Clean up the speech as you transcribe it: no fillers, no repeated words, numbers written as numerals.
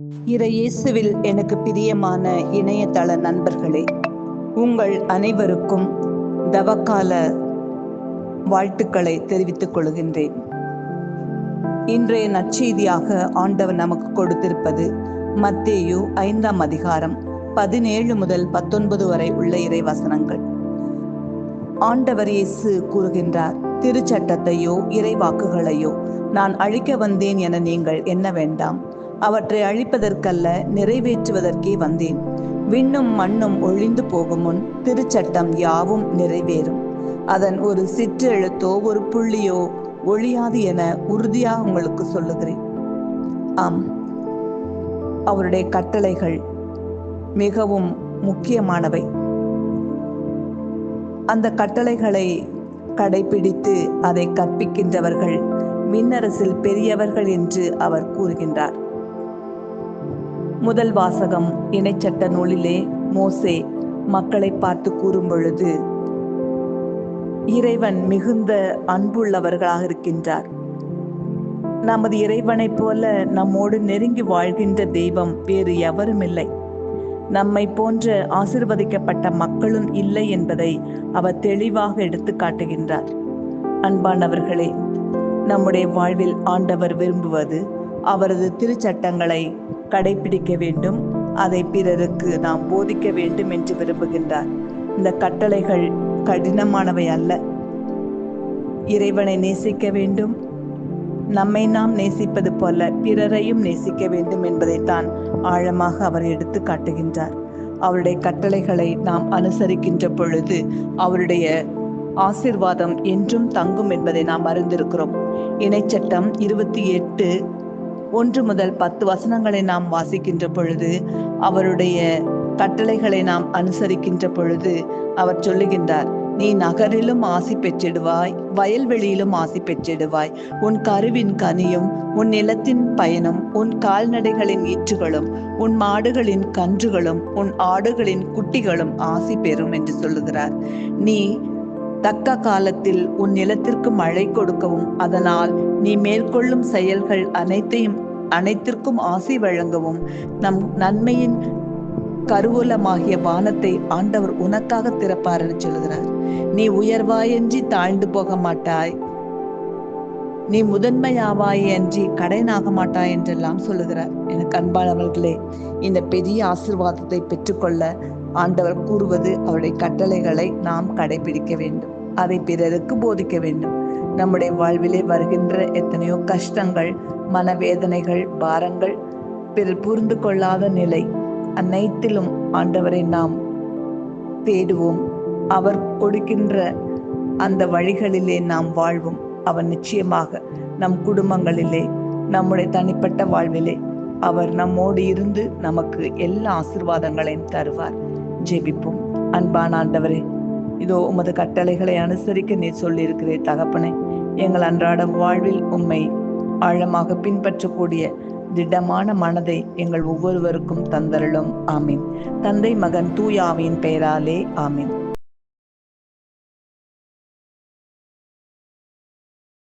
இயேசுவில் எனக்கு பிரியமான இணையதள நண்பர்களே, உங்கள் அனைவருக்கும் தவக்கால வாழ்த்துக்களை தெரிவித்துக் கொள்கின்றேன். இன்றைய நற்செய்தியாக ஆண்டவர் நமக்கு கொடுத்திருப்பது மத்தேயு 5ஆம் அதிகாரம் 17 முதல் 19 வரை உள்ள இறைவசனங்கள். ஆண்டவர் இயேசு கூறுகின்றார், திருச்சட்டத்தையோ இறைவாக்குகளையோ நான் அழிக்க வந்தேன் என நீங்கள் எண்ண வேண்டாம். அவற்றை அழிப்பதற்கல்ல, நிறைவேற்றுவதற்கே வந்தேன். விண்ணும் மண்ணும் ஒழிந்து போகும் முன் திருச்சட்டம் யாவும் நிறைவேறும். அதன் ஒரு சிற்றெழுத்தோ ஒரு புள்ளியோ ஒழியாது என உறுதியாக உங்களுக்கு சொல்லுகிறேன். ஆம், அவருடைய கட்டளைகள் மிகவும் முக்கியமானவை. அந்த கட்டளைகளை கடைபிடித்து அதை கற்பிக்கின்றவர்கள் விண்ணரசில் பெரியவர்கள் என்று அவர் கூறுகின்றார். முதல் வாசகம் இணைச்சட்ட நூலிலே மோசே மக்களை பார்த்து கூறும் பொழுது, இறைவன் மிகுந்த அன்புள்ளவர்களாக இருக்கின்றார். நமது இறைவனைப் போல நம்மோடு நெருங்கி வாழ்கின்ற தெய்வம் வேறு எவரும் இல்லை. நம்மை போன்ற ஆசிர்வதிக்கப்பட்ட மக்களும் இல்லை என்பதை அவர் தெளிவாக எடுத்து காட்டுகின்றார். அன்பானவர்களே, நம்முடைய வாழ்வில் ஆண்டவர் விரும்புவது அவரது திருச்சட்டங்களை கடைபிடிக்க வேண்டும், அதை பிறருக்கு நாம் போதிக்க வேண்டும் என்று விரும்புகின்றார். இந்த கட்டளைகள் கடினமானவை அல்ல. இறைவனை நேசிக்க வேண்டும், நம்மை நாம் நேசிப்பது போல பிறரையும் நேசிக்க வேண்டும் என்பதைத்தான் ஆழமாக அவர் எடுத்து காட்டுகின்றார். அவருடைய கட்டளைகளை நாம் அனுசரிக்கின்ற பொழுது அவருடைய ஆசீர்வாதம் என்றும் தங்கும் என்பதை நாம் அறிந்திருக்கிறோம். இணைச்சட்டம் 28 1 முதல் 10 வசனங்களை நாம் வாசிக்கின்ற பொழுது, அவருடைய கட்டளைகளை நாம் அனுசரிக்கின்ற பொழுது அவர் சொல்லுகின்றார், நீ நகரிலும் ஆசி பெற்றிடுவாய், வயல்வெளியிலும் ஆசி பெற்றிடுவாய். உன் கருவின் கனியும், உன் நிலத்தின் பயனும், உன் கால்நடைகளின் ஈற்றுகளும், உன் மாடுகளின் கன்றுகளும், உன் ஆடுகளின் குட்டிகளும் ஆசி பெறும் என்று சொல்லுகிறார். நீ தக்க காலத்தில் உன் நிலத்திற்கு மழை கொடுக்கவும், அதனால் நீ மேற்கொள்ளும் செயல்கள் அனைத்திற்கும் ஆசி வழங்கவும், நம் நன்மையின் கருவூலமாகிய வானத்தை ஆண்டவர் உனக்காக திறப்பார் என்று சொல்கிறார். நீ உயர்வாயன்றி தாழ்ந்து போக மாட்டாய், நீ முதன்மையாவாயே அன்றி கடைனாக மாட்டாய் என்றெல்லாம் சொல்லுகிறார். எனக்கு அன்பானவர்களே, இந்த பெரிய ஆசீர்வாதத்தை பெற்றுக்கொள்ள ஆண்டவர் கூறுவது அவருடைய கட்டளைகளை நாம் கடைபிடிக்க வேண்டும், அதை பிறருக்கு போதிக்க வேண்டும். நம்முடைய வாழ்விலே வருகின்ற எத்தனையோ கஷ்டங்கள், மனவேதனைகள், பாரங்கள், பிறர் புரிந்து கொள்ளாத நிலை, அனைத்திலும் ஆண்டவரை நாம் தேடுவோம். அவர் கொடுக்கின்ற அந்த வழிகளிலே நாம் வாழ்வோம். அவர் நிச்சயமாக நம் குடும்பங்களிலே, நம்முடைய தனிப்பட்ட வாழ்விலே அவர் நம்மோடு இருந்து நமக்கு எல்லா ஆசீர்வாதங்களையும் தருவார். ஜெபிப்போம். அன்பான ஆண்டவரே, இதோ உமது கட்டளைகளை அனுசரிக்க நீர் சொல்லியிருக்கிறேன் தகப்பனே. எங்கள் அன்றாட வாழ்வில் உம்மை ஆழமாக பின்பற்றக்கூடிய திடமான மனதை எங்கள் ஒவ்வொருவருக்கும் தந்தருளும். ஆமீன். தந்தை, மகன், தூய ஆவியின் பெயராலே ஆமீன்.